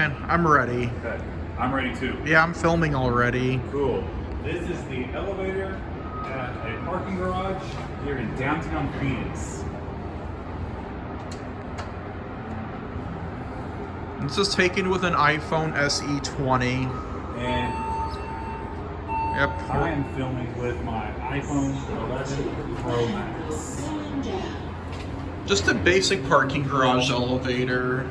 man. I'm ready. Okay. I'm ready too. Yeah, I'm filming already. Cool. This is the elevator at a parking garage here in downtown Phoenix. This is taken with an iPhone SE 20. And Yep. I am filming with my iPhone 11 Pro Max. Just a basic parking garage elevator.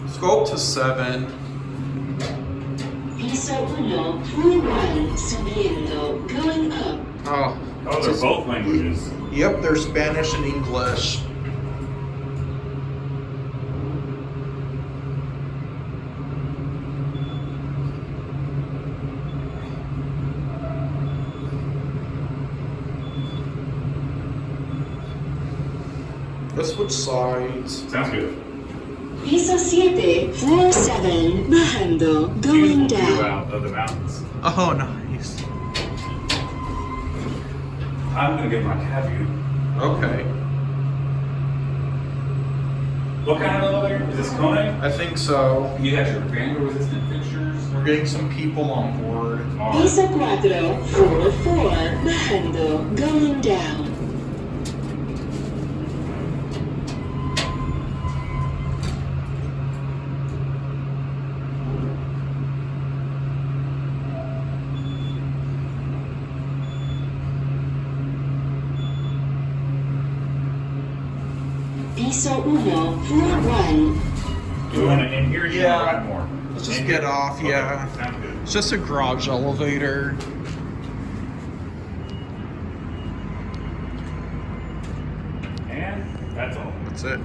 Let's go up to 7. Piso 1, floor 1, subiendo, going up. Oh, They're both languages. yep, they're Spanish and English. Let's switch sides. Sounds good. Piso 7, floor 7, bajando, going Beautiful view down. out of the mountains. Oh, nice. I'm gonna get my cab view. Okay. What kind of elevator? Is this Kone? I think so. You got your vandal resistant fixtures. We're getting some people on board. Piso 4, floor 4, bajando, going down. Piso 1, floor 1. Do you want to in here? Or do you Yeah. want to ride more? Let's just In get here? off, Okay, yeah. Sounds good. It's just a garage elevator. And that's all. That's it.